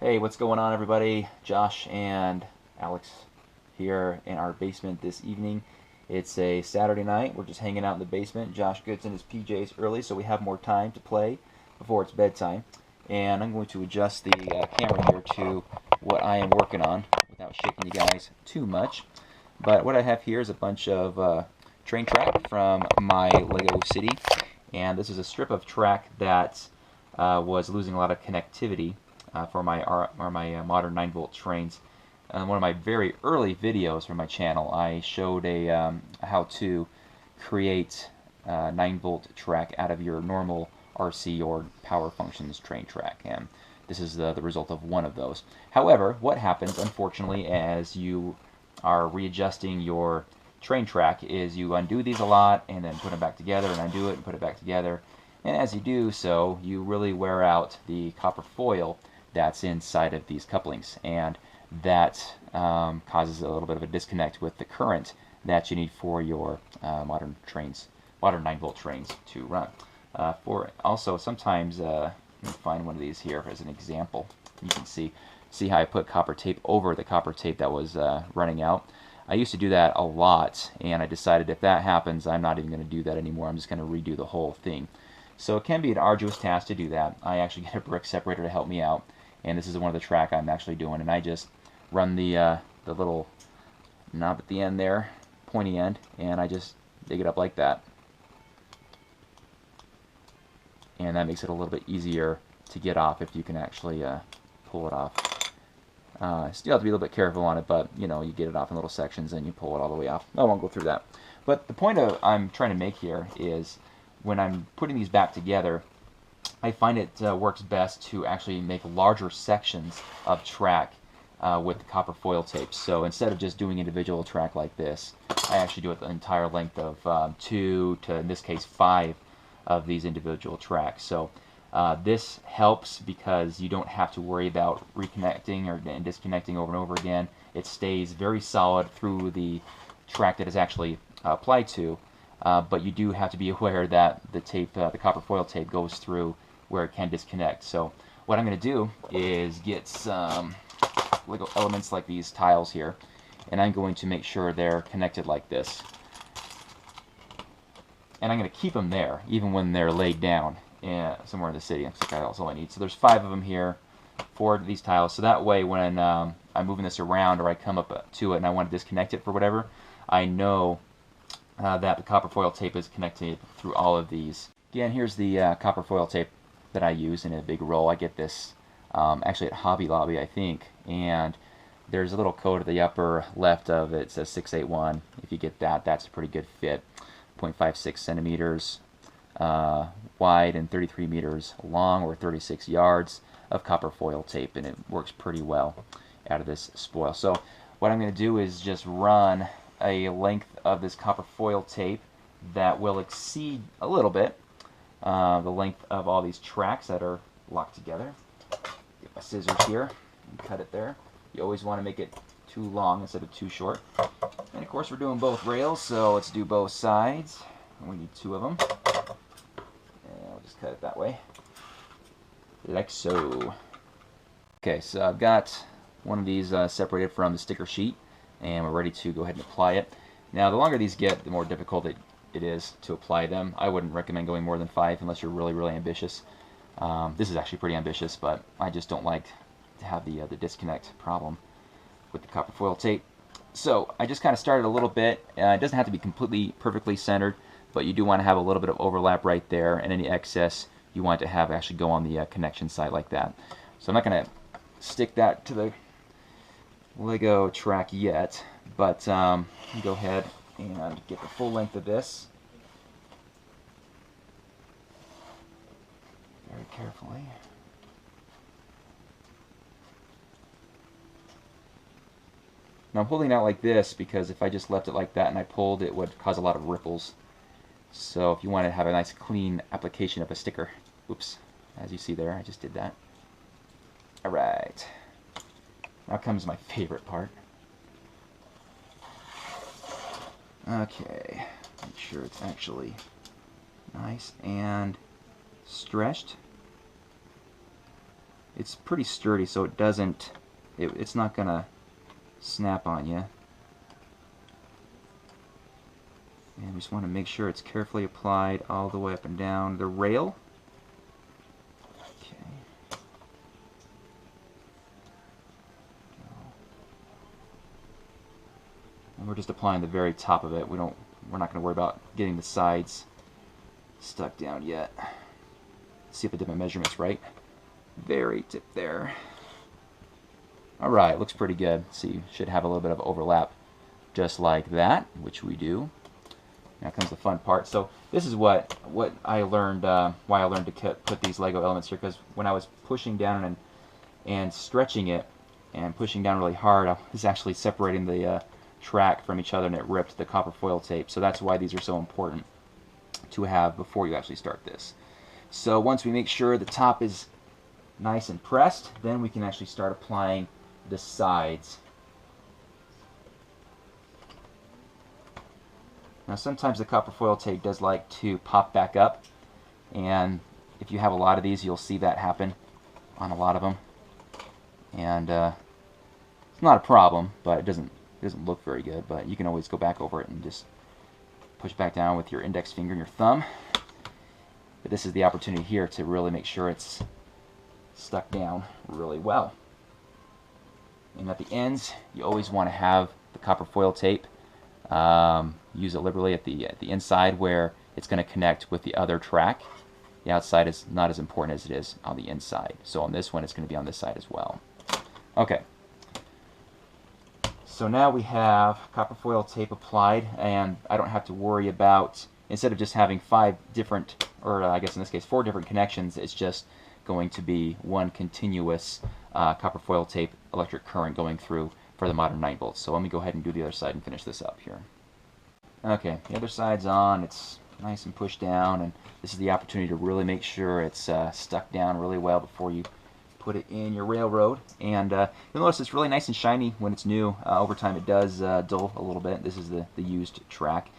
Hey, what's going on, everybody? Josh and Alex here in our basement this evening. It's a Saturday night. We're just hanging out in the basement. Josh gets in his PJs early, so we have more time to play before it's bedtime. And I'm going to adjust the camera here to what I am working on without shaking you guys too much. But what I have here is a bunch of train track from my Lego City. And this is a strip of track that was losing a lot of connectivity for my modern 9-volt trains. One of my very early videos from my channel, I showed a how to create 9-volt track out of your normal RC or Power Functions train track, and this is the result of one of those. However, what happens, unfortunately, as you are readjusting your train track is you undo these a lot and then put them back together and undo it and put it back together. And as you do so, you really wear out the copper foil that's inside of these couplings, and that causes a little bit of a disconnect with the current that you need for your modern 9-volt trains to run. For also sometimes, let me find one of these here as an example. You can see how I put copper tape over the copper tape that was running out. I used to do that a lot, and I decided if that happens, I'm not even going to do that anymore. I'm just going to redo the whole thing. So it can be an arduous task to do that. I actually get a brick separator to help me out, and this is one of the track I'm actually doing, and I just run the little knob at the end there, pointy end, and I just dig it up like that. And that makes it a little bit easier to get off if you can actually pull it off. Still have to be a little bit careful on it, but you know, you get it off in little sections and you pull it all the way off. I won't go through that. But the point I'm trying to make here is when I'm putting these back together, I find it works best to actually make larger sections of track with the copper foil tape. So instead of just doing individual track like this, I actually do it the entire length of 2 to, in this case, 5 of these individual tracks. So this helps because you don't have to worry about reconnecting or disconnecting over and over again. It stays very solid through the track that is actually applied to, but you do have to be aware that the tape, the copper foil tape, goes through where it can disconnect. So what I'm going to do is get some Lego elements like these tiles here, and I'm going to make sure they're connected like this. And I'm going to keep them there even when they're laid down somewhere in the city. That's all I need. So there's 5 of them here, 4 of these tiles. So that way when I'm moving this around or I come up to it and I want to disconnect it for whatever, I know that the copper foil tape is connected through all of these. Again, here's the copper foil tape that I use in a big roll. I get this actually at Hobby Lobby, I think, and there's a little code at the upper left of it. It says 681. If you get that, that's a pretty good fit. 0.56 centimeters wide and 33 meters long, or 36 yards of copper foil tape, and it works pretty well out of this spoil. So what I'm going to do is just run a length of this copper foil tape that will exceed a little bit the length of all these tracks that are locked together. Get my scissors here and cut it there. You always want to make it too long instead of too short. And of course we're doing both rails, so let's do both sides. And we need 2 of them. And I'll just cut it that way. Like so. Okay, so I've got one of these separated from the sticker sheet, and we're ready to go ahead and apply it. Now the longer these get, the more difficult it is to apply them. I wouldn't recommend going more than 5 unless you're really, really ambitious. This is actually pretty ambitious, but I just don't like to have the disconnect problem with the copper foil tape. So I just kind of started a little bit. It doesn't have to be completely perfectly centered, but you do want to have a little bit of overlap right there, and any excess you want to have actually go on the connection side like that. So I'm not going to stick that to the Lego track yet, but go ahead and get the full length of this very carefully. Now I'm holding it out like this because if I just left it like that and I pulled, it would cause a lot of ripples. So if you want to have a nice clean application of a sticker, oops, as you see there, I just did that. Alright, now comes my favorite part. Okay, make sure it's actually nice and stretched. it's pretty sturdy, so it doesn't, it's not gonna snap on you. And we just want to make sure it's carefully applied all the way up and down the rail. Okay. And we're just applying the very top of it. We're not going to worry about getting the sides stuck down yet. Let's see if I did my measurements right. Very tip there. Alright, looks pretty good. So you should have a little bit of overlap just like that, which we do. Now comes the fun part. So this is what I learned, why I learned to put these Lego elements here, because when I was pushing down and stretching it and pushing down really hard, I was actually separating the track from each other, and it ripped the copper foil tape. So that's why these are so important to have before you actually start this. So once we make sure the top is nice and pressed, then we can actually start applying the sides. Now sometimes the copper foil tape does like to pop back up, and if you have a lot of these, you'll see that happen on a lot of them. And it's not a problem, but it doesn't look very good. But you can always go back over it and just push back down with your index finger and your thumb. But this is the opportunity here to really make sure it's stuck down really well. And at the ends, you always want to have the copper foil tape. Use it liberally at the inside where it's going to connect with the other track. The outside is not as important as it is on the inside. So on this one, it's going to be on this side as well. Okay. So now we have copper foil tape applied, and I don't have to worry about, instead of just having 5 different, or I guess in this case 4 different connections, it's just going to be one continuous copper foil tape electric current going through for the modern 9 volts. So let me go ahead and do the other side and finish this up here. Okay, the other side's on, it's nice and pushed down, and this is the opportunity to really make sure it's stuck down really well before you put it in your railroad. And you'll notice it's really nice and shiny when it's new. Over time it does dull a little bit. This is the used track.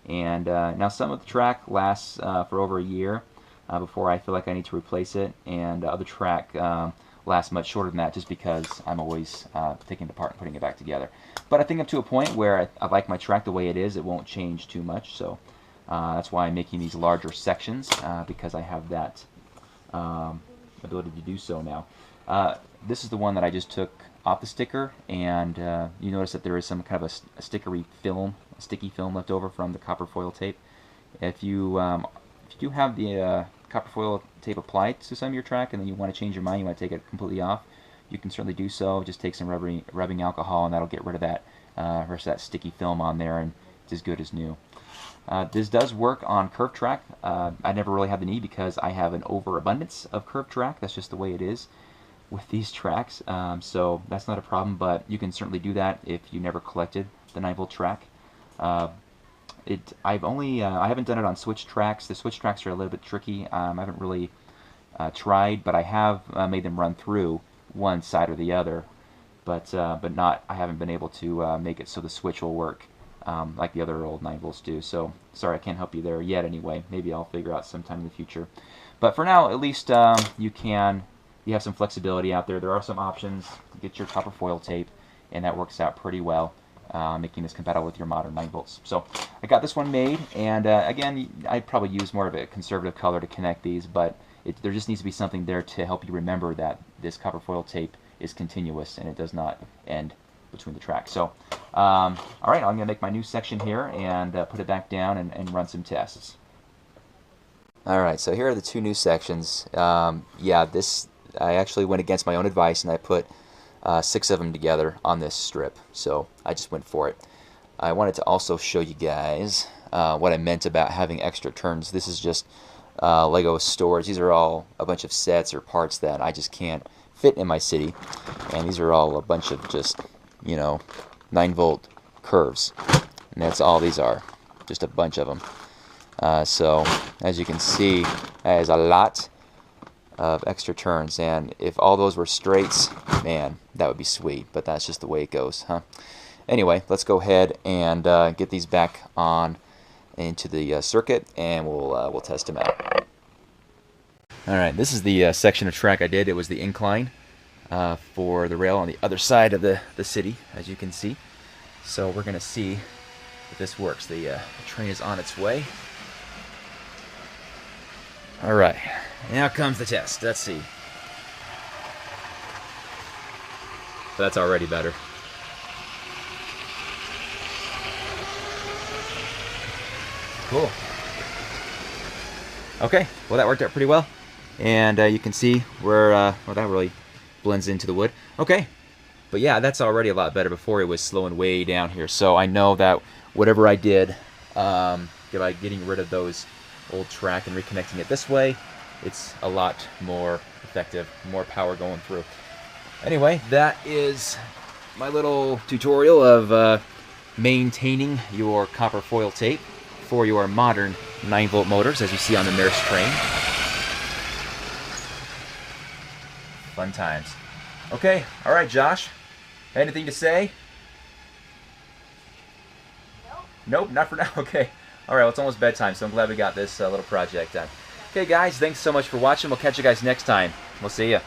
And now some of the track lasts for over a year before I feel like I need to replace it, and other track lasts much shorter than that, just because I'm always taking it apart and putting it back together. But I think I'm to a point where I like my track the way it is. It won't change too much, so that's why I'm making these larger sections, because I have that ability to do so now. This is the one that I just took off the sticker, and you notice that there is some kind of a sticky film left over from the copper foil tape. If you do have the copper foil tape applied to some of your track, and then you want to change your mind, you want to take it completely off, you can certainly do so. Just take some rubbing alcohol, and that'll get rid of that rest of that sticky film on there, and it's as good as new. This does work on curved track. I never really had the need because I have an overabundance of curved track. That's just the way it is with these tracks. So that's not a problem, but you can certainly do that if you never collected the 9-volt track. I haven't done it on switch tracks. The switch tracks are a little bit tricky. I haven't really tried, but I have made them run through one side or the other, but I haven't been able to make it so the switch will work like the other old 9 volts do. So sorry, I can't help you there yet anyway. Maybe I'll figure out sometime in the future. But for now, at least you have some flexibility out there. There are some options to get your copper foil tape, and that works out pretty well, making this compatible with your modern 9 volts. So I got this one made, and again, I'd probably use more of a conservative color to connect these, but there just needs to be something there to help you remember that this copper foil tape is continuous and it does not end between the tracks. So, all right, I'm going to make my new section here and put it back down and run some tests. All right, so here are the 2 new sections. Yeah, I actually went against my own advice, and I put 6 of them together on this strip, so I just went for it. I wanted to also show you guys what I meant about having extra turns. This is just Lego storage. These are all a bunch of sets or parts that I just can't fit in my city, and these are all a bunch of just 9-volt curves, and that's all these are, just a bunch of them. So as you can see, that is a lot of extra turns, and if all those were straights, man, that would be sweet, but that's just the way it goes, huh? Anyway, let's go ahead and get these back on into the circuit, and we'll test them out. All right, this is the section of track I did. It was the incline for the rail on the other side of the city, as you can see. So we're going to see if this works. The train is on its way. All right, now comes the test. Let's see. That's already better. Cool. Okay, well that worked out pretty well. And you can see where, well, that really blends into the wood. Okay, but yeah, that's already a lot better. Before it was slowing way down here. So I know that whatever I did by getting rid of those old track and reconnecting it this way, it's a lot more effective, more power going through. Anyway, that is my little tutorial of maintaining your copper foil tape for your modern 9-volt motors, as you see on the Maersk train. Fun times. Okay, all right, Josh. Anything to say? Nope, not for now. Okay. All right, well, it's almost bedtime, so I'm glad we got this little project done. Okay, guys, thanks so much for watching. We'll catch you guys next time. We'll see ya.